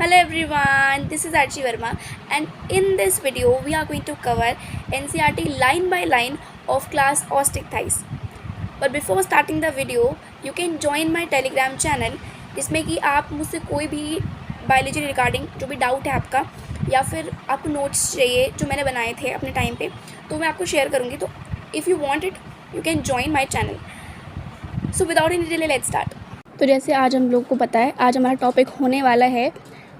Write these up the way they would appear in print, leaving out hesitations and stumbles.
Hello everyone, this is Archie Verma and in this video we are going to cover NCERT line by line of class Ostick Thighs. But before starting the video, you can join my Telegram channel जिसमें कि आप मुझसे कोई भी biology regarding जो भी doubt है आपका या फिर आपको नोट्स चाहिए जो मैंने बनाए थे अपने टाइम पे तो मैं आपको शेयर करूँगी. तो if you want it you can join my channel. So without any delay let's start. तो जैसे आज हम लोग को पता है आज हमारा टॉपिक होने वाला है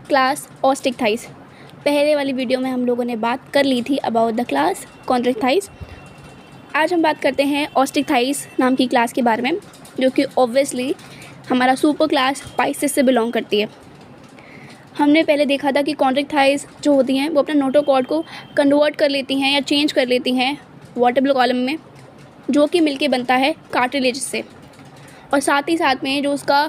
क्लास ऑस्टिक थाइस. पहले वाली वीडियो में हम लोगों ने बात कर ली थी अबाउट द क्लास कॉन्ट्रिक थाइस. आज हम बात करते हैं ऑस्टिक थाइस नाम की क्लास के बारे में जो कि ऑब्वियसली हमारा सुपर क्लास पाइसेस से बिलोंग करती है. हमने पहले देखा था कि कॉन्ट्रिक थाइस जो होती हैं वो अपना नोटोकॉर्ड को कन्वर्ट कर लेती हैं या चेंज कर लेती हैं वर्टेब्रल कॉलम में जो कि मिलके बनता है कार्टिलेज से. और साथ ही साथ में जो उसका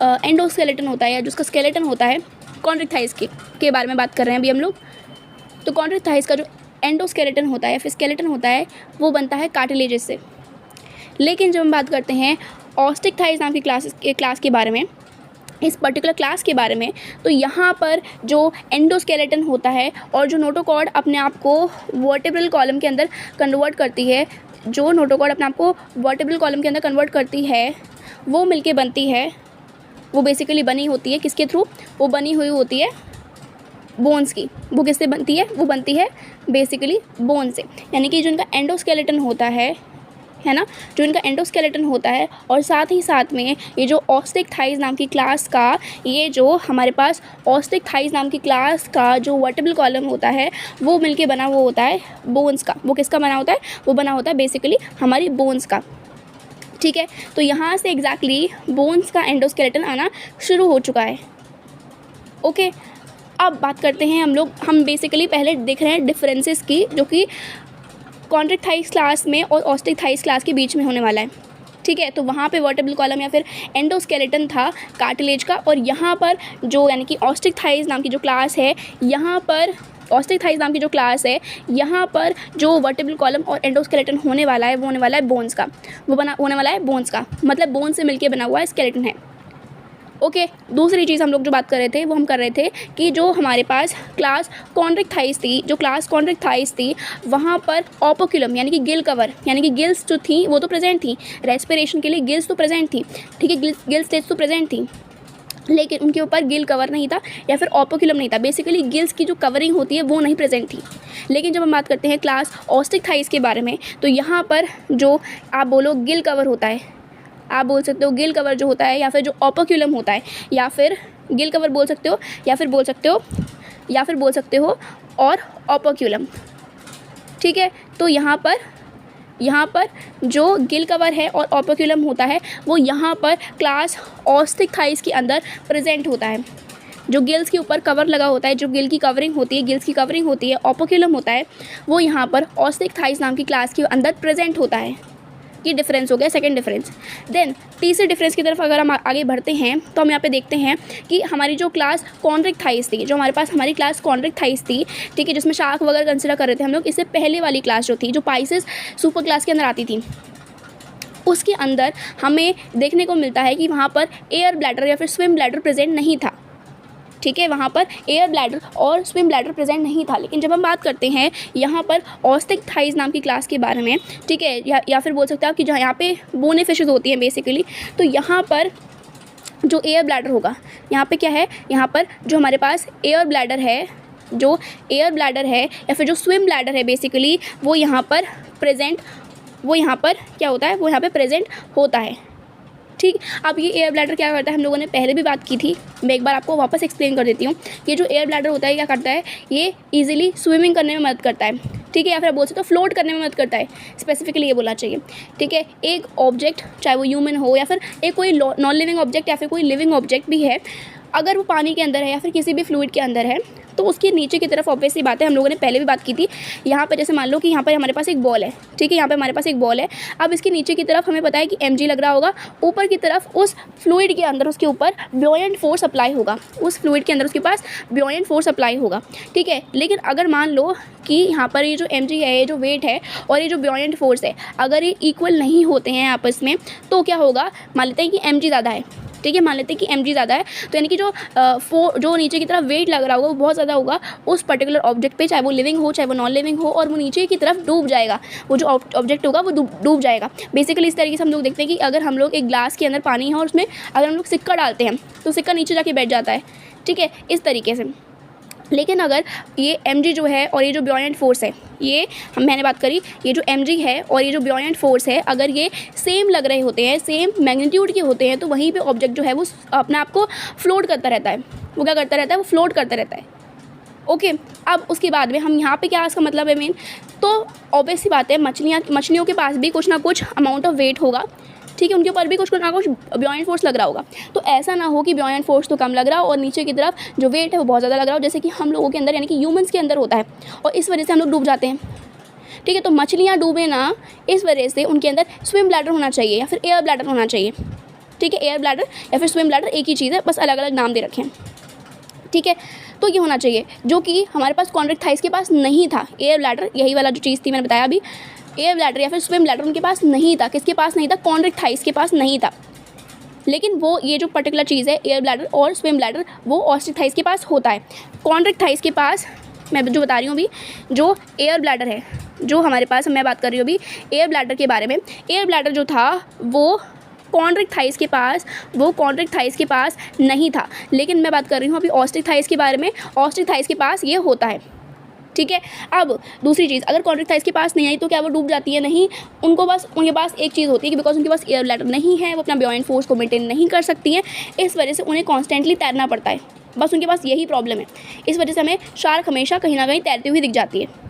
एंडोस्केलेटन होता है या जो उसका स्केलेटन होता है कॉन्ट्रिक थाइस के बारे में बात कर रहे हैं अभी हम लोग. तो कॉन्ट्रिक थाइस का जो एंडोस्केलेटन होता है फिर स्केलेटन होता है वो बनता है कार्टिलेज से. लेकिन जब हम बात करते हैं ऑस्टिक थाइस नाम की क्लास के बारे में, इस पर्टिकुलर क्लास के बारे में, तो यहाँ पर जो एंडोस्केलेटन होता है और जो नोटोकॉर्ड अपने आप को वर्टेब्रल कॉलम के अंदर कन्वर्ट करती है, जो नोटोकॉर्ड अपने आप को वर्टेब्रल कॉलम के अंदर कन्वर्ट करती है वो मिलके बनती है. वो बेसिकली बनी होती है किसके थ्रू? वो बनी हुई होती है बोन्स की. वो किससे बनती है? वो बनती है बेसिकली बोन से. यानी कि जो इनका एंडोस्केलेटन होता है ना, जो इनका एंडोस्केलेटन होता है और साथ ही साथ में ये जो ऑस्टिक थाइस नाम की क्लास का ये जो हमारे पास ऑस्टिक थाइस नाम की क्लास का जो वर्टेब्रल कॉलम होता है वो मिलके बना वो होता है बोन्स का. वो किसका बना होता है? वो बना होता है बेसिकली हमारी बोन्स का. ठीक है, तो यहाँ से एग्जैक्टली बोन्स का एंडोस्केलेटन आना शुरू हो चुका है. ओके, अब बात करते हैं हम बेसिकली पहले देख रहे हैं डिफरेंसेस की जो कि कॉन्ट्रिक थाइस क्लास में और ऑस्टिक थाइस क्लास के बीच में होने वाला है. ठीक है, तो वहाँ पे वर्टेब्रल कॉलम या फिर एंडोस्केलेटन था कार्टिलेज का और यहाँ पर जो यानी कि ऑस्टिक थाइस नाम की जो क्लास है यहाँ पर ऑस्टिक थाइस नाम की जो क्लास है यहाँ पर जो वर्टेब्रल कॉलम और एंडोस्केलेटन होने वाला है वो होने वाला है बोन्स का. होने वाला है बोन्स का, मतलब बोन से मिलके बना हुआ स्केलेटन है. ओके, दूसरी चीज़ हम लोग जो बात कर रहे थे वो हम कर रहे थे कि जो हमारे पास क्लास कॉन्ट्रिक थाइस थी, जो क्लास कॉन्ट्रिक थाइस थी वहाँ पर ओपोक्यूलम यानी कि गिल कवर यानी कि गिल्स जो थी वो तो प्रेजेंट थी. रेस्पिरेशन के लिए गिल्स तो प्रेजेंट थी. ठीक है, गिल स्टेज तो प्रेजेंट थी लेकिन उनके ऊपर गिल कवर नहीं था या फिर ओपोक्यूलम नहीं था. बेसिकली गिल्स की जो कवरिंग होती है वो नहीं प्रेजेंट थी. लेकिन जब हम बात करते हैं क्लास ऑस्टिक थाइस के बारे में तो यहाँ पर जो आप बोलो गिल कवर होता है, आप बोल सकते हो गिल कवर जो होता है या फिर जो ओपोक्यूलम होता है या फिर गिल कवर बोल सकते हो या फिर बोल सकते हो और ओपोक्यूलम. ठीक है, तो यहाँ पर जो गिल कवर है और ओपोक्यूलम होता है वो यहाँ पर क्लास ऑस्टिक थाइस के अंदर प्रेजेंट होता है. जो गिल्स के ऊपर कवर लगा होता है, जो गिल की कवरिंग होती है ओपोक्यूलम होता है वो यहाँ पर ऑस्टिक थाइस नाम की क्लास के अंदर प्रेजेंट होता है. ये डिफरेंस हो गया, सेकंड डिफरेंस. देन तीसरे डिफरेंस की तरफ अगर हम आगे बढ़ते हैं तो हम यहाँ पे देखते हैं कि हमारी जो क्लास कॉन्ट्रिक थाइस थी, जो हमारी क्लास कॉन्ट्रिक थाइस थी, ठीक है, जिसमें शार्क वगैरह कंसिडर कर रहे थे हम लोग, इससे पहले वाली क्लास जो थी जो पाइसेस सुपर क्लास के अंदर आती थी उसके अंदर हमें देखने को मिलता है कि वहाँ पर एयर ब्लैडर या फिर स्विम ब्लैडर प्रेजेंट नहीं था. ठीक है, वहाँ पर एयर ब्लैडर और स्विम ब्लैडर प्रेजेंट नहीं था. लेकिन जब हम बात करते हैं यहाँ पर ऑस्टिक थाइस नाम की क्लास के बारे में, ठीक है, या फिर बोल सकते हो कि जहाँ यहाँ पे बोने फिशेज होती हैं बेसिकली, तो यहाँ पर जो एयर ब्लैडर होगा, यहाँ पे क्या है, यहाँ पर जो हमारे पास एयर ब्लैडर है या फिर जो स्विम ब्लैडर है बेसिकली वो यहाँ पर प्रेजेंट होता है. ठीक, अब ये एयर ब्लैडर क्या करता है हम लोगों ने पहले भी बात की थी, मैं एक बार आपको वापस एक्सप्लेन कर देती हूँ. ये जो एयर ब्लैडर होता है क्या करता है, ये इजीली स्विमिंग करने में मदद करता है. ठीक है, या फिर आप बोल सकते हो फ्लोट करने में मदद करता है, स्पेसिफिकली ये बोलना चाहिए. ठीक है, एक ऑब्जेक्ट चाहे वो ह्यूमन हो या फिर एक कोई नॉन लिविंग ऑब्जेक्ट या फिर कोई लिविंग ऑब्जेक्ट भी है, अगर वो पानी के अंदर है या फिर किसी भी फ्लूइड के अंदर है तो उसके नीचे की तरफ ऑब्वियसली बात है, हम लोगों ने पहले भी बात की थी. यहाँ पर जैसे मान लो कि यहाँ पर हमारे पास एक बॉल है. ठीक है, यहाँ पे हमारे पास एक बॉल है. अब इसके नीचे की तरफ हमें पता है कि mg लग रहा होगा. ऊपर की तरफ उस फ्लूइड के अंदर उसके ऊपर ब्योयेंट फोर्स अप्लाई होगा. उस फ्लूइड के अंदर उसके पास ब्योयेंट फोर्स अप्लाई होगा. ठीक है, लेकिन अगर मान लो कि यहाँ पर ये जो mg है, ये जो वेट है और ये जो ब्योयेंट फोर्स है, अगर ये इक्वल नहीं होते हैं आपस में तो क्या होगा, मान लेते हैं कि mg ज़्यादा है. ठीक है, मान लेते हैं कि mg ज़्यादा है, तो यानी कि जो नीचे की तरफ वेट लग रहा होगा वो बहुत ज़्यादा होगा उस पर्टिकुलर ऑब्जेक्ट पे, चाहे वो लिविंग हो चाहे वो नॉन लिविंग हो, और वो नीचे की तरफ डूब जाएगा, वो जो ऑब्जेक्ट होगा वो डूब जाएगा। बेसिकली इस तरीके से हम लोग देखते हैं कि अगर हम लोग एक ग्लास के अंदर पानी है और उसमें अगर हम लोग सिक्का डालते हैं तो सिक्का नीचे जाके बैठ जाता है, ठीक है, इस तरीके से। लेकिन अगर ये mg जो है और ये जो ब्योयेंट फोर्स है, ये मैंने बात करी, ये जो mg है और ये जो ब्योयेंट फोर्स है, अगर ये सेम लग रहे होते हैं, सेम मैग्नीट्यूड के होते हैं, तो वहीं पे ऑब्जेक्ट जो है वो अपने आप को फ्लोट करता रहता है। वो क्या करता रहता है? वो फ्लोट करता रहता है। ओके, अब उसके बाद में हम यहाँ पे क्या इसका मतलब है मेन, तो ऑब्वियस सी बात है मछलियों के पास भी कुछ ना कुछ अमाउंट ऑफ वेट होगा, ठीक है, उनके ऊपर भी कुछ ना कुछ ब्योयेंट फोर्स लग रहा होगा। तो ऐसा ना हो कि ब्योयेंट फोर्स तो कम लग रहा हो और नीचे की तरफ जो वेट है वो बहुत ज़्यादा लग रहा हो, जैसे कि हम लोगों के अंदर यानी कि ह्यूमंस के अंदर होता है, और इस वजह से हम लोग डूब जाते हैं। ठीक है, तो मछलियाँ डूबे ना, इस वजह से उनके अंदर स्विम ब्लैडर होना चाहिए या फिर एयर ब्लैडर होना चाहिए। ठीक है, एयर ब्लैडर या फिर स्विम ब्लैडर एक ही चीज़ है, बस अलग अलग नाम दे रखे हैं। ठीक है, तो ये होना चाहिए, जो कि हमारे पास कॉन्ड्रिक थाइस के पास नहीं था। एयर ब्लैडर यही वाला जो चीज़ थी मैंने बताया अभी, एयर ब्लैडर या फिर स्विम ब्लैडर उनके पास नहीं था। किसके पास नहीं था? कॉन्ड्रिक थाइस के पास नहीं था। लेकिन वो ये जो पर्टिकुलर चीज़ है एयर ब्लैडर और स्विम ब्लैडर, वो ऑस्ट्रिच थाइस के पास होता है। कॉन्ड्रिक थाइस के पास मैं जो बता रही हूँ अभी, जो एयर ब्लैडर है, जो हमारे पास मैं बात कर रही हूँ अभी एयर ब्लैडर के बारे में, एयर ब्लैडर जो था वो कॉन्ड्रिक थाइस के पास नहीं था। लेकिन मैं बात कर रही हूँ अभी ऑस्ट्रिच थाइस के बारे में, ऑस्ट्रिच थाइस के पास ये होता है। ठीक है, अब दूसरी चीज़, अगर कॉन्ड्रिक थाइस के पास नहीं आई तो क्या वो डूब जाती है? नहीं, उनके पास एक चीज़ होती है कि बिकॉज उनके पास एयर ब्लैडर नहीं है, वो अपना ब्योयेंट फोर्स को मेंटेन नहीं कर सकती हैं, इस वजह से उन्हें कॉन्स्टेंटली तैरना पड़ता है। बस उनके पास यही प्रॉब्लम है, इस वजह से हमें शार्क हमेशा कहीं ना कहीं तैरती हुई दिख जाती है।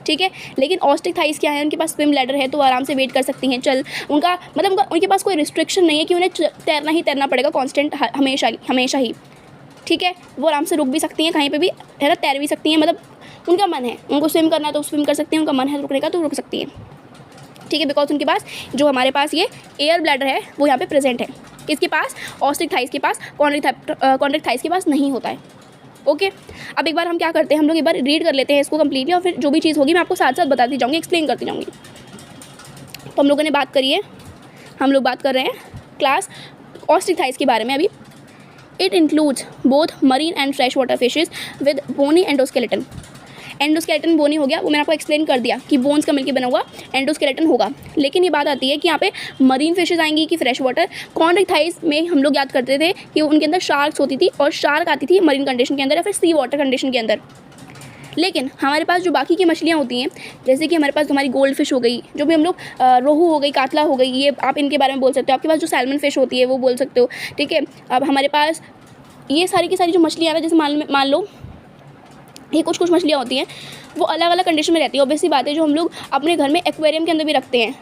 ठीक है, लेकिन ऑस्ट्रिच थाइस क्या है, उनके पास स्विम ब्लैडर है, तो आराम से वेट कर सकती हैं। उनके पास कोई रिस्ट्रिक्शन नहीं है कि उन्हें तैरना ही तैरना पड़ेगा कॉन्स्टेंट हमेशा ही। ठीक है, वो आराम से रुक भी सकती हैं कहीं पे भी, है ना, तैर भी सकती हैं, मतलब उनका मन है, उनको स्विम करना है तो स्विम कर सकती हैं, उनका मन है रुकने का तो रुक सकती हैं। ठीक है, बिकॉज उनके पास जो हमारे पास ये एयर ब्लैडर है वो यहाँ पे प्रेजेंट है। किसके पास? ऑस्ट्रिच थाइस के पास, कॉन्ड्रिक थाइस के पास नहीं होता है। ओके, अब एक बार हम क्या करते हैं, हम लोग एक बार रीड कर लेते हैं इसको कम्प्लीटली, और फिर जो भी चीज़ होगी मैं आपको साथ साथ बताती जाऊँगी, एक्सप्लेन करती जाऊँगी। तो हम लोगों ने बात करी है, हम लोग बात कर रहे हैं क्लास ऑस्ट्रिच थाइस के बारे में अभी। It includes both marine and fresh water fishes with bony endoskeleton. Endoskeleton bony हो गया, वो मैंने आपको एक्सप्लेन कर दिया कि बोन्स का मिलकर बना हुआ एंडोस्केलेटन होगा। लेकिन ये बात आती है कि यहाँ पे मरीन फिशेज आएंगी कि फ्रेश वाटर। कॉन्ड्रिक थाइस में हम लोग याद करते थे कि उनके अंदर शार्क्स होती थी, और शार्क आती थी मरीन कंडीशन के अंदर या फिर सी वाटर कंडीशन के अंदर। लेकिन हमारे पास जो बाकी की मछलियाँ होती हैं, जैसे कि हमारे पास हमारी गोल्ड फिश हो गई, जो भी हम लोग रोहू हो गई, कातला हो गई, ये आप इनके बारे में बोल सकते हो। आपके पास जो सैल्मन फिश होती है वो बोल सकते हो। ठीक है, अब हमारे पास ये सारी की सारी जो मछलियाँ हैं, जैसे मान लो ये कुछ मछलियाँ होती हैं, वो अलग अलग कंडीशन में रहती है। ऑब्वियसली बात है, जो हम लोग अपने घर में एक्वेरियम के अंदर भी रखते हैं,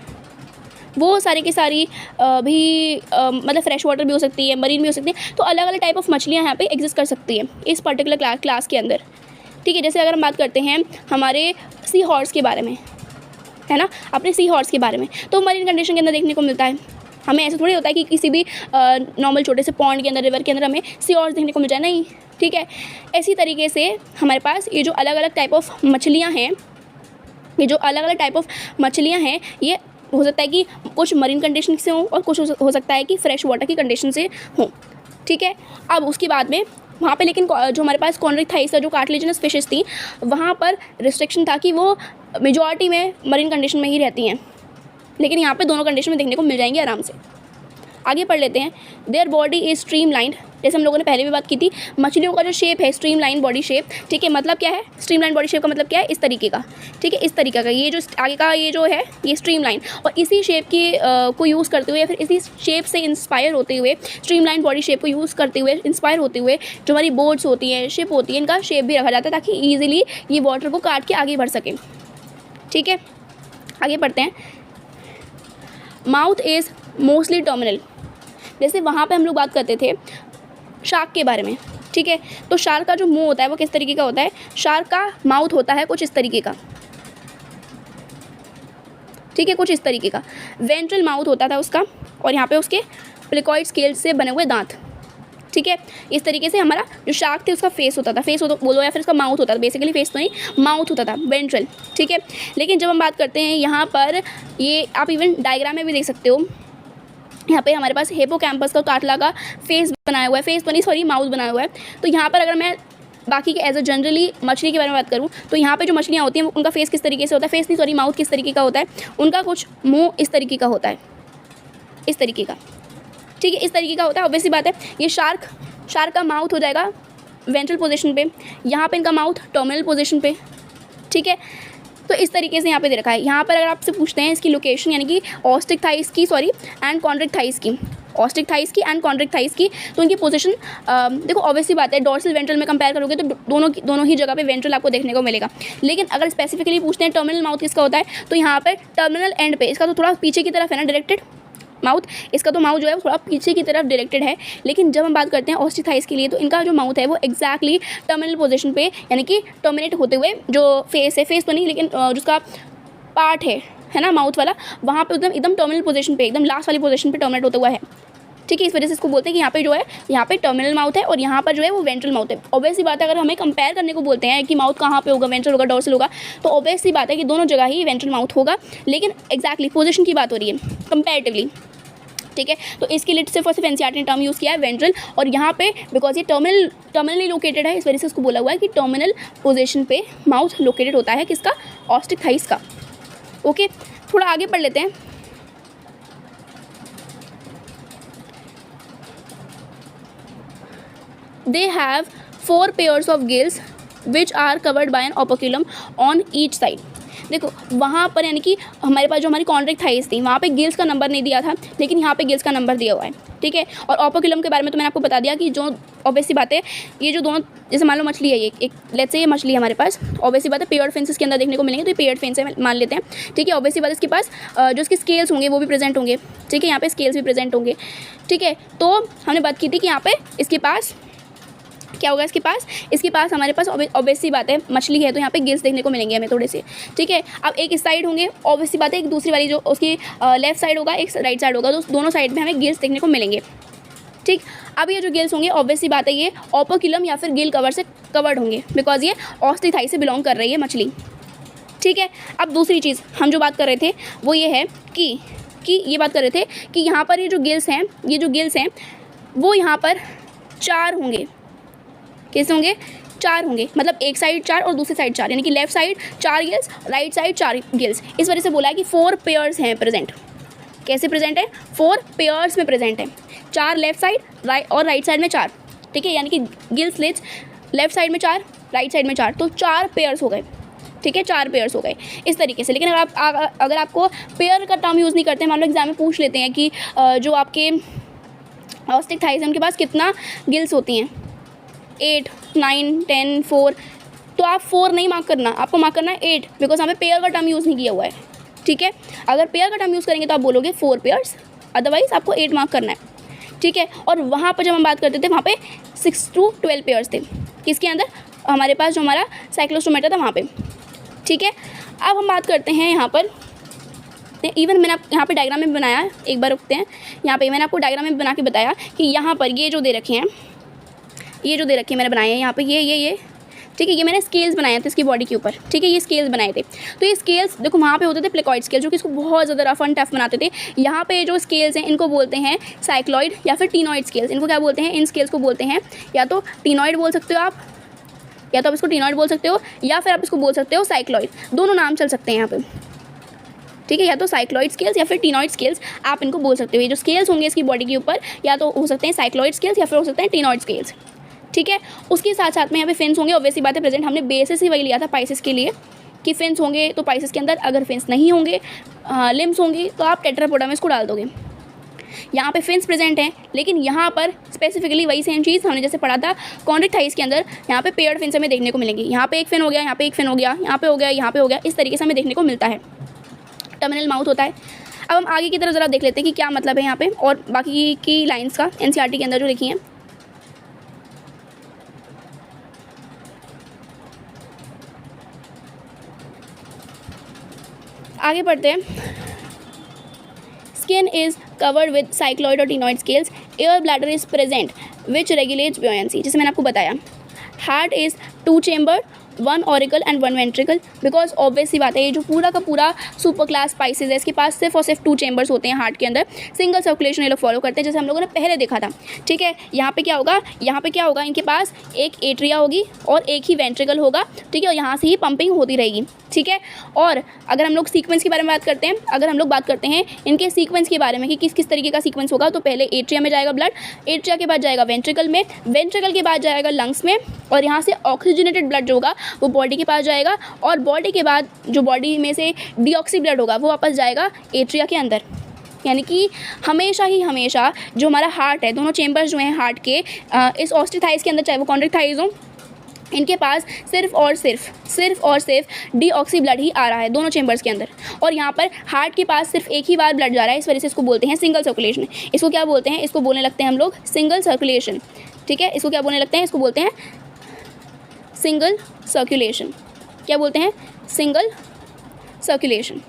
वो सारी की सारी मतलब फ्रेश वाटर भी हो सकती है, मरीन भी हो सकती है। तो अलग अलग टाइप ऑफ मछलियाँ यहाँ पे एग्जिस्ट कर सकती हैं इस पर्टिकुलर क्लास के अंदर। ठीक है, जैसे अगर हम बात करते हैं हमारे सी हॉर्स के बारे में, है ना, अपने सी हॉर्स के बारे में, तो मरीन कंडीशन के अंदर देखने को मिलता है। हमें ऐसा थोड़ी होता है कि किसी भी नॉर्मल छोटे से पॉन्ड के अंदर, रिवर के अंदर हमें सी हॉर्स देखने को मिल जाए, नहीं। ठीक है, इसी तरीके से हमारे पास ये जो अलग अलग टाइप ऑफ मछलियाँ हैं, ये हो सकता है कि कुछ मरीन कंडीशन से हों और कुछ हो सकता है कि फ्रेश वाटर की कंडीशन से हों। ठीक है, अब उसके बाद में वहाँ पे लेकिन जो हमारे पास कॉन्ड्रिक थाइस का जो कार्टिलेजिनस फिशेस थी, वहाँ पर रिस्ट्रिक्शन था कि वो मेजॉरिटी में मरीन कंडीशन में ही रहती हैं। लेकिन यहाँ पे दोनों कंडीशन में देखने को मिल जाएंगे आराम से। आगे पढ़ लेते हैं। Their body is stream lined, जैसे हम लोगों ने पहले भी बात की थी, मछलियों का जो शेप है स्ट्रीम लाइन बॉडी शेप। ठीक है, मतलब क्या है स्ट्रीम लाइन बॉडी शेप का? मतलब क्या है? इस तरीके का। ठीक है, इस तरीके का, ये जो आगे का ये जो है ये स्ट्रीम लाइन, और इसी शेप की को यूज़ करते हुए या फिर इसी शेप से इंस्पायर होते हुए, स्ट्रीम लाइन बॉडी शेप को यूज़ करते हुए, इंस्पायर होते हुए, जो हमारी बोट्स होती हैं, शिप होती है, इनका शेप भी रखा जाता है ताकि ईजिली ये वाटर को काट के आगे बढ़ सकें। ठीक है, आगे पढ़ते हैं। माउथ इज़ मोस्टली टर्मिनल, जैसे वहाँ पे हम लोग बात करते थे शार्क के बारे में। ठीक है, तो शार्क का जो मुंह होता है वो किस तरीके का होता है? शार्क का माउथ होता है कुछ इस तरीके का। ठीक है, कुछ इस तरीके का वेंट्रल माउथ होता था उसका, और यहाँ पे उसके प्लिकॉइड स्केल से बने हुए दांत। ठीक है, इस तरीके से हमारा जो शार्क थे उसका फेस होता था, बोलो या फिर उसका माउथ होता था। बेसिकली फेस तो नहीं, माउथ होता था, वेंट्रल। ठीक है, लेकिन जब हम बात करते हैं यहाँ पर, ये आप इवन डायग्राम में भी देख सकते हो, यहाँ पे हमारे पास हिपोकैम्पस का कार्टिला का फेस बनाया हुआ है, फेस तो नहीं सॉरी माउथ बनाया हुआ है। तो यहाँ पर अगर मैं बाकी के एज अ जनरली मछली के बारे में बात करूँ तो यहाँ पे जो मछलियाँ होती हैं उनका फेस किस तरीके से होता है, फेस नहीं सॉरी माउथ किस तरीके का होता है, उनका कुछ मुँह इस तरीके का होता है, इस तरीके का, ठीक है, इस तरीके का होता है। ऑब्वियसली बात है ये शार्क का माउथ हो जाएगा वेंट्रल पोजीशन पे, यहाँ पे इनका माउथ टर्मिनल पोजीशन पे, ठीक है। तो इस तरीके से यहाँ पे दे रखा है। यहाँ पर अगर आपसे पूछते हैं इसकी लोकेशन यानी कि ऑस्टिक थाइस की सॉरी एंड कॉन्ड्रिक थाइस की, ऑस्टिक थाइस की एंड कॉन्ड्रिक थाइस की, तो इनकी पोजीशन देखो ऑब्वियसली बात है डोर्सल वेंट्रल में कंपेयर करोगे तो दोनों ही जगह पे वेंट्रल आपको देखने को मिलेगा। लेकिन अगर स्पेसिफिकली पूछते हैं टर्मिनल माउथ किसका होता है तो यहाँ पर टर्मिनल एंड पे, इसका तो थोड़ा पीछे की तरफ है ना डायरेक्टेड माउथ, इसका तो माउथ जो है वो थोड़ा पीछे की तरफ डायरेक्टेड है। लेकिन जब हम बात करते हैं ऑस्टिक थाइस के लिए तो इनका जो माउथ है वो एक्जैक्टली टर्मिनल पोजीशन पे यानी कि टर्मिनेट होते हुए जो फेस है, फेस तो नहीं लेकिन जिसका पार्ट है ना माउथ वाला, वहाँ पे एकदम टर्मिनल पोजीशन पे, एकदम लास्ट वाली पोजीशन पे टर्मिनेट होता हुआ है, ठीक है। इस वजह से इसको बोलते हैं कि यहाँ पे जो है यहाँ पे टर्मिनल माउथ है और यहाँ पर जो है वो वेंट्रल माउथ है। ऑब्वियसली बात है अगर हमें कंपेयर करने को बोलते हैं कि माउथ कहाँ पे होगा, वेंट्रल होगा डोर्सल होगा, तो ऑब्वियसली बात है कि दोनों जगह ही वेंट्रल माउथ होगा। लेकिन एक्जैक्टली पोजीशन की बात हो रही है कंपेरेटिवली, ठीक है। तो इसके लिए सिर्फ और सिर्फ एनसीईआरटी ने टर्म यूज़ किया है वेंट्रल, और यहाँ पे बिकॉज ये टर्मिनली लोकेटेड है इस वजह से इसको बोला हुआ है कि टर्मिनल पोजीशन पे माउथ लोकेटेड होता है किसका, ऑस्टिक थाइस का। ओके, थोड़ा आगे पढ़ लेते हैं। They have 4 pairs of gills which are covered by an operculum on each side. देखो वहाँ पर यानी कि हमारे पास जो हमारी कॉन्ड्रिक थाइस थी वहाँ पे गिल्स का नंबर नहीं दिया था, लेकिन यहाँ पे गिल्स का नंबर दिया हुआ है, ठीक है। और ओपर्कुलम के बारे में तो मैंने आपको बता दिया कि जो ऑब्वियसली बात है ये जो दोनों, जैसे मान लो मछली है ये एक लेट्स से ये मछली है हमारे पास, ऑब्वियसली बात है पेयर्ड फिन्स के अंदर देखने को मिलेंगे, तो ये पेयर्ड फिन्स है मान लेते हैं, ठीक है। ऑब्वियसली बात है इसके पास जो इसके स्केल्स होंगे वो भी प्रेजेंट होंगे, ठीक है, यहाँ पे स्केल्स भी प्रेजेंट होंगे, ठीक है। तो हमने बात की थी कि यहाँ पे इसके पास क्या होगा, इसके पास हमारे पास ऑब्वियसली बात है मछली है तो यहाँ पे गिल्स देखने को मिलेंगे हमें थोड़े से, ठीक है। अब एक इस साइड होंगे, ऑब्वियसली बात है एक दूसरी वाली जो उसकी लेफ्ट साइड होगा, एक राइट साइड होगा, तो दोनों साइड में हमें गिल्स देखने को मिलेंगे, ठीक। अब ये जो गिल्स होंगे ऑब्वियसली बात है ये ओपर्कुलम या फिर गिल कवर से कवर्ड होंगे बिकॉज ये ऑस्टिक थाइस से बिलोंग कर रही है मछली, ठीक है। अब दूसरी चीज़ हम जो बात कर रहे थे वो ये है कि ये बात कर रहे थे कि यहाँ पर ये जो गिल्स हैं वो यहाँ पर 4 होंगे, कैसे होंगे, 4 होंगे, मतलब एक साइड 4 और दूसरी साइड 4, यानी कि left side 4 gills, right side 4 gills. इस वजह से बोला है कि 4 पेयर्स हैं प्रेजेंट। कैसे प्रेजेंट है, 4 पेयर्स में प्रेजेंट है, 4 लेफ्ट साइड और राइट साइड में 4, ठीक है, यानी कि गिल्स स्लिट्स लेफ्ट साइड में 4 राइट साइड में 4, तो 4 पेयर्स हो गए, ठीक है, 4 पेयर्स हो गए इस तरीके से। लेकिन अगर आपको पेयर का टर्म यूज़ नहीं करते, मान लो एग्जाम में पूछ लेते हैं कि जो आपके ऑस्टिक थाइस हैं उनके पास कितना गिल्स होती हैं, 8, 9, 10, 4, तो आप 4 नहीं मार्क करना, आपको मार्क करना है 8 बिकॉज यहाँ पे पेयर का टर्म यूज़ नहीं किया हुआ है, ठीक है। अगर पेयर का टर्म यूज़ करेंगे तो आप बोलोगे 4 पेयर्स, अदरवाइज आपको 8 मार्क करना है, ठीक है। और वहाँ पर जब हम बात करते थे वहाँ पे 6 to 12 पेयर्स थे, किसके अंदर, हमारे पास जो हमारा साइक्लोस्टोमेटा था वहाँ पे, ठीक है। अब हम बात करते हैं यहाँ पर, इवन मैंने यहाँ पे डायग्राम में बनाया, एक बार रुकते हैं, यहाँ पे मैंने आपको डायग्राम में बना के बताया कि यहाँ पर ये जो दे रखे हैं, मैंने बनाए हैं यहाँ पे ये ठीक है, ये मैंने स्केल्स बनाए थे इसकी बॉडी के ऊपर, ठीक है, ये स्केल्स बनाए थे। तो ये स्केल्स देखो वहाँ पे होते थे प्लेकॉइड स्केल जो कि इसको बहुत ज़्यादा रफ एंड टफ बनाते थे। यहाँ पे जो स्केल्स हैं इनको बोलते हैं साइक्लॉइड या फिर टीनॉइड स्केल्स। इनको क्या बोलते हैं, इन स्केल्स को बोलते हैं या तो टीनॉइड बोल सकते हो आप, या तो आप इसको टीनॉइड बोल सकते हो या फिर आप इसको बोल सकते हो साइक्लॉइड, दोनों नाम चल सकते हैं यहाँ पर, ठीक है, या तो साइक्लॉइड स्केल्स या फिर टीनॉइड स्केल्स आप इनको बोल सकते हो। ये जो स्केल्स होंगे इसकी बॉडी के ऊपर या तो हो सकते हैं साइक्लॉइड स्केल्स या फिर हो सकते हैं टीनॉइड स्केल्स, ठीक है। उसके साथ साथ में यहाँ पे फिन्स होंगे, ऑब्वियसली बात है प्रेजेंट हमने बेसिस ही वही लिया था पाइसिस के लिए कि फिन्स होंगे तो पाइसिस के अंदर, अगर फिन्स नहीं होंगे लिम्स होंगी तो आप टेट्रापोडा में इसको डाल दोगे। यहाँ पे फिन्स प्रेजेंट हैं, लेकिन यहाँ पर स्पेसिफिकली वही सेम चीज़ हमने जैसे पढ़ा था कॉन्ड्रिक थाइस के अंदर, यहाँ पे पेयर्ड फिन्स हमें देखने को मिलेंगी। यहाँ पे एक फिन हो गया, यहाँ पे एक फिन हो गया, यहाँ पे हो गया, यहाँ पे हो गया, इस तरीके से हमें देखने को मिलता है, टर्मिनल माउथ होता है। अब हम आगे की तरफ ज़रा देख लेते हैं कि क्या मतलब है यहाँ पे और बाकी की लाइन्स का एनसीईआरटी के अंदर जो लिखी हैं। आगे पढ़ते हैं। Skin is covered with cycloid और ctenoid scales, air bladder is present which regulates buoyancy, जैसे मैंने आपको बताया। Heart is 2 chamber 1 auricle and 1 ventricle, because obvious सी बात है ये जो पूरा का पूरा सुपर क्लास स्पाइसेस है इसके पास सिर्फ और सिर्फ 2 चेंबर्स होते हैं हार्ट के अंदर। सिंगल सर्कुलेशन ये लोग फॉलो करते हैं जैसे हम लोगों ने पहले देखा था। ठीक है, यहाँ पे क्या होगा, इनके पास एक एट्रिया होगी और एक ही वेंट्रिकल होगा। ठीक है, और यहाँ से ही पंपिंग होती रहेगी। ठीक है, और अगर हम लोग सीक्वेंस के बारे में बात करते हैं, इनके सीक्वेंस के बारे में कि किस किस तरीके का सीक्वेंस होगा, तो पहले एट्रिया में जाएगा ब्लड, एट्रिया के बाद जाएगा वेंट्रिकल में, वेंट्रिकल के बाद जाएगा लंग्स में, और यहाँ से ऑक्सीजनेटेड ब्लड जो होगा वो बॉडी के पास जाएगा, और बॉडी के बाद जो बॉडी में से डीऑक्सी ब्लड होगा वो वापस जाएगा एट्रिया के अंदर। यानी कि हमेशा जो हमारा हार्ट है, दोनों चेंबर्स जो हैं हार्ट के इस ऑस्टिथाइस के अंदर, चाहे वो कॉन्ट्रैक्टाइल्स हो, इनके पास सिर्फ और सिर्फ डीऑक्सी ब्लड ही आ रहा है दोनों चेंबर्स के अंदर। और यहाँ पर हार्ट के पास सिर्फ एक ही बार ब्लड जा रहा है, इस वजह से इसको बोलते हैं सिंगल सर्कुलेशन। इसको क्या बोलते हैं? इसको बोलने लगते हैं हम लोग सिंगल सर्कुलेशन। ठीक है, इसको क्या बोलने लगते हैं? इसको बोलते हैं सिंगल सर्कुलेशन। क्या बोलते हैं? Single circulation.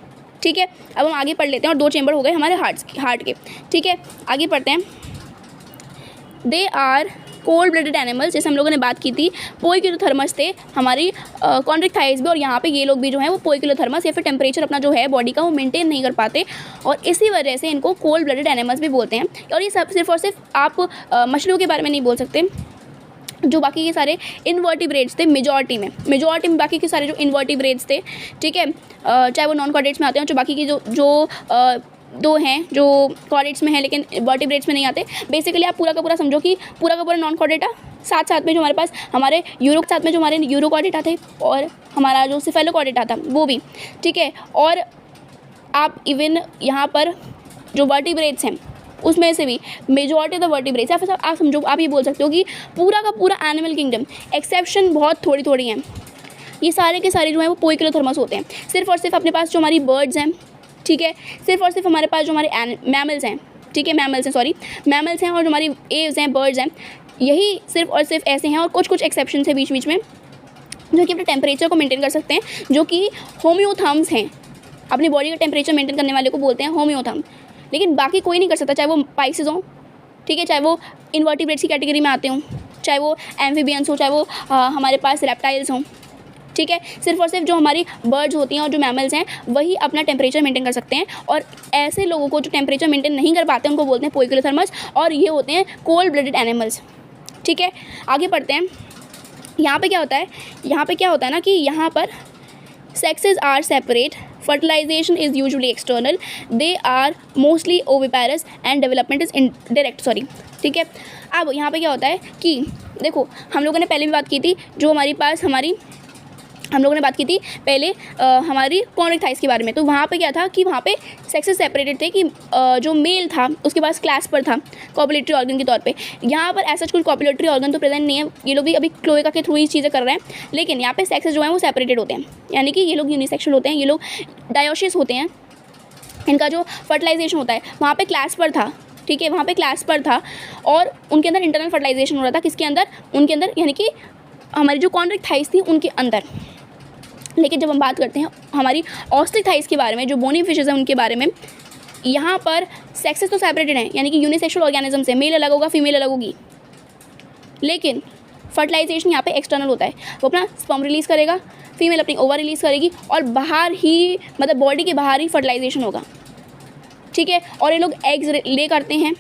ठीक है, अब हम आगे पढ़ लेते हैं, और 2 चेंबर हो गए हमारे हार्ट के। ठीक है, आगे पढ़ते हैं। They are cold blooded animals, जैसे हम लोगों ने बात की थी, पोइकिलोथर्मस थे हमारी कॉन्ट्रैक्टाइल्स भी, और यहाँ पे ये लोग भी जो हैं वो पोइकिलोथर्मस या फिर टेम्परेचर अपना जो है बॉडी का वो मेंटेन नहीं कर पाते, और इसी वजह से इनको कोल्ड ब्लडेड एनिमल्स भी बोलते हैं। और ये सब सिर्फ और सिर्फ आप मछलियों के बारे में नहीं बोल सकते, जो बाकी के सारे इनवर्टिब्रेट्स थे मेजॉरिटी में बाकी के सारे जो इनवर्टिब्रेट्स थे, ठीक है, चाहे वो नॉन कॉर्डेट्स में आते हैं, जो बाकी की जो 2 हैं जो कॉर्डेट्स में हैं लेकिन वर्टिब्रेट्स में नहीं आते। बेसिकली आप पूरा का पूरा समझो कि पूरा का पूरा नॉन कॉर्डेटा, साथ में जो हमारे पास हमारे यूरोकॉर्डेटा थे, और हमारा जो सिफेलोकॉर्डेटा था वो भी। ठीक है, और आप इवन यहाँ पर जो वर्टिब्रेट्स हैं उसमें से भी मेजॉरिटी ऑफ द वर्टिब्रेट्स, या फिर आप समझो, आप ये बोल सकते हो कि पूरा का पूरा एनिमल किंगडम, एक्सेप्शन बहुत थोड़ी हैं, ये सारे के सारे जो हैं वो पोइकिलोथर्मस होते हैं। सिर्फ और सिर्फ अपने पास जो हमारी बर्ड्स हैं, ठीक है, सिर्फ और सिर्फ हमारे पास जो हमारे मैमल्स हैं, ठीक है, मैमल्स हैं, और जो हमारी एव्स हैं, बर्ड्स हैं, यही सिर्फ और सिर्फ ऐसे हैं। और कुछ एक्सेप्शन है बीच में जो कि अपने टेम्परेचर को मेंटेन कर सकते हैं, जो कि होम्योथर्म्स हैं। अपनी बॉडी का टेम्परेचर मेंटेन करने वाले को बोलते हैं होम्योथर्म। लेकिन बाकी कोई नहीं कर सकता, चाहे वो पाइसेस हों, ठीक है, चाहे वो इनवर्टिब्रेट्स की कैटेगरी में आते हों, चाहे वो एम्फीबियंस हो, चाहे वो हमारे पास रेप्टाइल्स हों। ठीक है, सिर्फ और सिर्फ जो हमारी बर्ड्स होती हैं और जो मैमल्स हैं वही अपना टेम्परेचर मेंटेन कर सकते हैं, और ऐसे लोगों को जो टेम्परेचर मेंटेन नहीं कर पाते उनको बोलते हैं पोइकिलोथर्मस, और ये होते हैं कोल्ड ब्लडेड एनिमल्स। ठीक है, आगे पढ़ते हैं। यहाँ पे क्या होता है ना कि यहाँ पर sexes are separate, fertilization is usually external, they are mostly oviparous and development is indirect, ठीक है। अब यहाँ पे क्या होता है कि देखो, हम लोगों ने पहले भी बात की थी, हम लोगों ने बात की थी पहले हमारी कॉन्ट्रैक्टाइल्स के बारे में। तो वहाँ पे क्या था कि वहाँ पे सेक्सेस सेपरेटेड थे, कि जो मेल था उसके पास क्लैस्पर था कॉपुलेटरी ऑर्गन के तौर पे। यहाँ पर ऐसा कुछ कॉपुलेटरी ऑर्गन तो प्रेजेंट नहीं है, ये लोग भी अभी क्लोएका के थ्रू ही चीज़ें कर रहे हैं, लेकिन यहाँ पे सेक्सेस जो हैं वो सेपरेटेड होते हैं, यानी कि ये लोग यूनिसेक्सुअल होते हैं, ये लोग डायोसिस होते हैं। इनका जो फर्टिलाइजेशन होता है वहाँ पे क्लैस्पर था, ठीक है, वहाँ पे क्लैस्पर था, और उनके अंदर इंटरनल फर्टिलाइजेशन हो रहा था। किसके अंदर? उनके अंदर, यानी कि हमारी जो कॉन्ट्रैक्टाइल्स थी उनके अंदर। लेकिन जब हम बात करते हैं हमारी ऑस्ट्रिथाइस के बारे में, जो बोनी फिशेज हैं उनके बारे में, यहाँ पर सेक्सेस तो सेपरेटेड हैं, यानी कि यूनिसेक्सुअल ऑर्गेनिज्म से मेल अलग होगा, फीमेल अलग होगी, लेकिन फर्टिलाइजेशन यहाँ पे एक्सटर्नल होता है। वो अपना स्पर्म रिलीज़ करेगा, फीमेल अपनी ओवर रिलीज़ करेगी, और बाहर ही, मतलब बॉडी के बाहर ही फर्टिलाइजेशन होगा, ठीक है। और ये लोग एग्स ले करते हैं।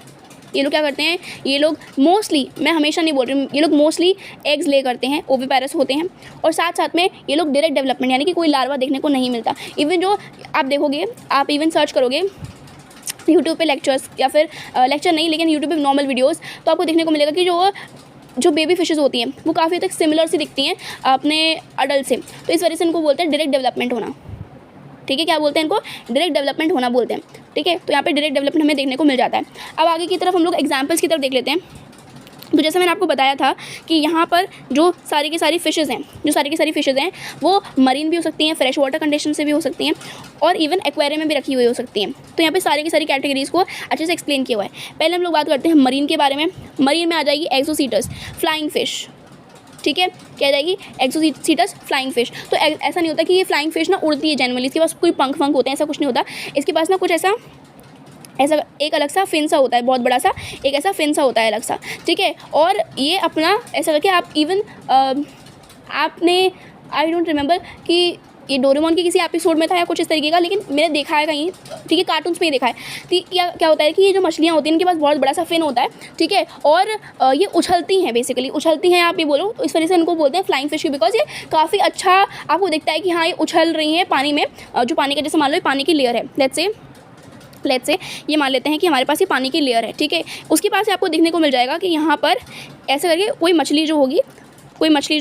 ये लोग क्या करते हैं? ये लोग मोस्टली, मैं हमेशा नहीं बोल रही हूँ, ये लोग मोस्टली एग्स ले करते हैं, ओविपेरस होते हैं, और साथ साथ में ये लोग डायरेक्ट डेवलपमेंट, यानी कि कोई लार्वा देखने को नहीं मिलता। इवन जो आप देखोगे, आप इवन सर्च करोगे यूट्यूब पे लेक्चर्स, या फिर लेक्चर नहीं, लेकिन यूट्यूब पे नॉर्मल वीडियोज़, तो आपको देखने को मिलेगा कि जो बेबी फिशेज़ होती हैं वो काफ़ी हद तक सिमिलर सी दिखती हैं अपने अडल्ट से। तो इस वजह से इनको बोलते हैं डायरेक्ट डेवलपमेंट होना, ठीक है। क्या बोलते हैं इनको? डायरेक्ट डेवलपमेंट होना बोलते हैं, ठीक है। तो यहाँ पे डायरेक्ट डेवलपमेंट हमें देखने को मिल जाता है। अब आगे की तरफ हम लोग एग्जांपल्स की तरफ देख लेते हैं। तो जैसे मैंने आपको बताया था कि यहाँ पर जो सारी की सारी फिशेज़ हैं वो मरीन भी हो सकती हैं, फ्रेश वाटर कंडीशन से भी हो सकती हैं, और इवन एक्वेरियम में भी रखी हुई हो सकती हैं। तो यहाँ पे सारी की सारी कैटेगरीज़ को अच्छे से एक्सप्लेन किया हुआ है। पहले हम लोग बात करते हैं मरीन के बारे में। मरीन में आ जाएगी एक्सोसीटस, फ्लाइंग फिश, ठीक है। क्या जाएगी? एक्सोसीटस, फ्लाइंग फिश। तो ऐसा नहीं होता कि ये फ्लाइंग फिश ना उड़ती है जनरली, इसके पास कोई पंख होते हैं, ऐसा कुछ नहीं होता। इसके पास ना कुछ ऐसा एक अलग सा फिन सा होता है, बहुत बड़ा सा एक ऐसा फिन सा होता है अलग सा, ठीक है। और ये अपना ऐसा करके आप इवन आपने आई डोंट रिमेंबर कि ये डोरेमोन के किसी एपिसोड में था या कुछ इस तरीके का, लेकिन मैंने देखा है कहीं, ठीक है, कार्टून्स में ही देखा है। ठीक, क्या होता है कि ये जो मछलियाँ होती हैं इनके पास बहुत बड़ा सा फिन होता है, ठीक है, और ये उछलती हैं, बेसिकली उछलती हैं, आप ये बोलो, तो इस वजह से इनको बोलते हैं फ्लाइंग फिश, बिकॉज ये काफ़ी अच्छा आपको दिखता है कि हाँ ये उछल रही हैं पानी में, जो पानी का जैसे मान लो पानी की लेयर है, लेट्स से ये मान लेते हैं कि हमारे पास ये पानी की लेयर है, ठीक है, उसके पास आपको देखने को मिल जाएगा कि यहाँ पर ऐसे करके कोई मछली जो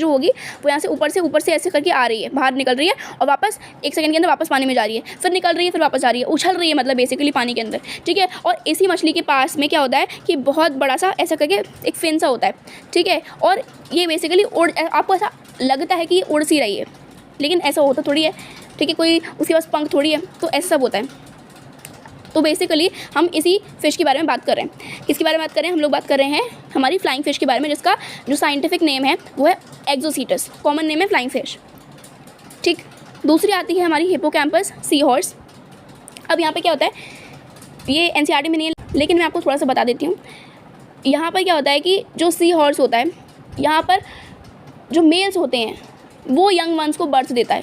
होगी वो यहाँ से ऊपर से ऐसे करके आ रही है, बाहर निकल रही है और वापस 1 सेकंड के अंदर वापस पानी में जा रही है, फिर निकल रही है, फिर वापस आ रही है, उछल रही है, मतलब बेसिकली पानी के अंदर, ठीक है। और इसी मछली के पास में क्या होता है कि बहुत बड़ा सा ऐसा करके एक फिन सा होता है, ठीक है, और ये बेसिकली आपको ऐसा लगता है कि ये उड़ सी रही है, लेकिन ऐसा होता थोड़ी है, ठीक है, कोई उसके पास पंख थोड़ी है, तो ऐसा सब होता है। तो बेसिकली हम इसी फ़िश के बारे में बात कर रहे हैं। किसके बारे में बात कर रहे हैं? हम लोग बात कर रहे हैं हमारी फ्लाइंग फ़िश के बारे में, जिसका जो साइंटिफिक नेम है वो है एक्सोसीटस, कॉमन नेम है फ्लाइंग फ़िश, ठीक। दूसरी आती है हमारी हिप्पोकैम्पस सी हॉर्स। अब यहाँ पे क्या होता है, ये एनसीईआरटी में नहीं है, लेकिन मैं आपको थोड़ा सा बता देती हूँ। यहाँ पर क्या होता है कि जो सी हॉर्स होता है, यहाँ पर जो मेल्स होते हैं वो यंग वंस को बर्थ देता है,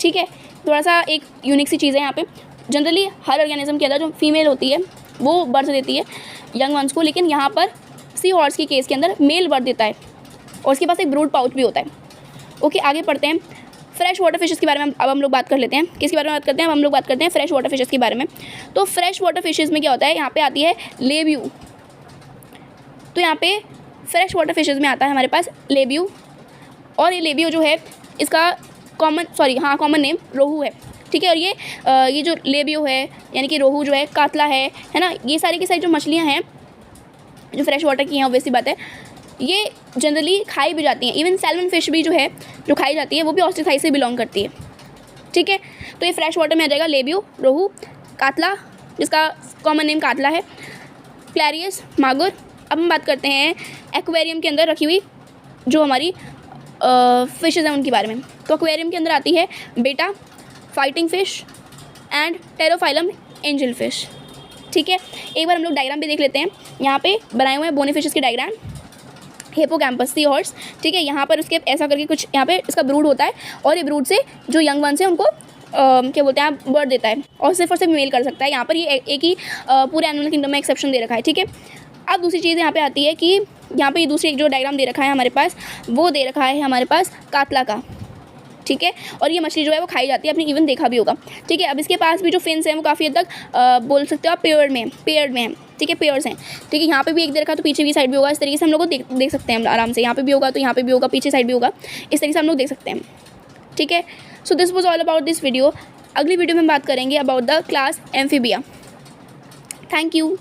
ठीक है। थोड़ा सा एक यूनिक सी चीज़ है यहाँ पे। जनरली हर ऑर्गेनिज्म के अंदर जो फीमेल होती है वो बर्थ देती है यंग वंस को, लेकिन यहाँ पर सी हॉर्स की केस के अंदर मेल बर्थ देता है और उसके पास एक ब्रूड पाउच भी होता है। ओके, आगे पढ़ते हैं। फ्रेश वाटर फिशेस के बारे में अब हम लोग बात कर लेते हैं। किसके बारे में बात करते हैं? अब हम लोग बात करते हैं फ्रेश वाटर फिशेस के बारे में। तो फ्रेश वाटर फिशेस में क्या होता है, यहाँ पे आती है लेब्यू। तो यहाँ पे फ्रेश वाटर फिशेस में आता है हमारे पास लेब्यू, और ये लेब्यू जो है इसका कॉमन नेम रोहू है, ठीक है। और ये जो लेब्यू है यानी कि रोहू जो है, कातला है ना, ये सारी की सारी जो मछलियाँ हैं जो फ्रेश वाटर की हैं, ऑब्वियसली बात है, ये जनरली खाई भी जाती हैं। इवन सैल्मन फिश भी जो है जो खाई जाती है वो भी ऑस्ट्रिकथाइस से बिलोंग करती है, ठीक है। तो ये फ्रेश वाटर में आ जाएगा लेब्यू, रोहू, कातला जिसका कॉमन नेम कातला है, क्लैरियस, मागुर। अब हम बात करते हैं एक्वेरियम के अंदर रखी हुई जो हमारी फिशेज़ हैं उनके बारे में। तो एक्वेरियम के अंदर आती है बेटा, fighting fish and Pterophyllum angel fish, ठीक है। एक बार हम लोग डायग्राम भी देख लेते हैं। यहाँ पे बनाए हुए हैं बोनी फिशेस के डायग्राम, हिप्पोकैम्पस सी हॉर्स, ठीक है। यहाँ पर उसके ऐसा करके कुछ यहाँ पे इसका ब्रूड होता है और ये ब्रूड से जो यंग वंस हैं उनको क्या बोलते हैं, बर्थ देता है और सिर्फ मेल कर सकता है। यहाँ पर ये एक ही पूरे एनिमल किंगडम में एक्सेप्शन दे रखा है, ठीक है। अब दूसरी चीज़ यहाँ पे आती है कि यहाँ पे ये दूसरी एक जो डायग्राम दे रखा है हमारे पास, वो दे रखा है हमारे पास कातला का, ठीक है। और ये मछली जो है वो खाई जाती है, आपने इवन देखा भी होगा, ठीक है। अब इसके पास भी जो फिन्स हैं वो काफ़ी हद तक बोल सकते हो आप पेयर्ड में हैं, ठीक है, पेयर्स हैं, ठीक है। यहाँ पे भी एक दे रखा तो पीछे भी साइड भी होगा, इस तरीके से हम लोग को देख सकते हैं हम आराम से। यहाँ पे भी होगा तो यहाँ पे भी होगा, पीछे साइड भी होगा, इस तरीके से हम लोग देख सकते हैं, ठीक है। So this was all about this video. अगली वीडियो में हम बात करेंगे about the class amphibia. Thank you.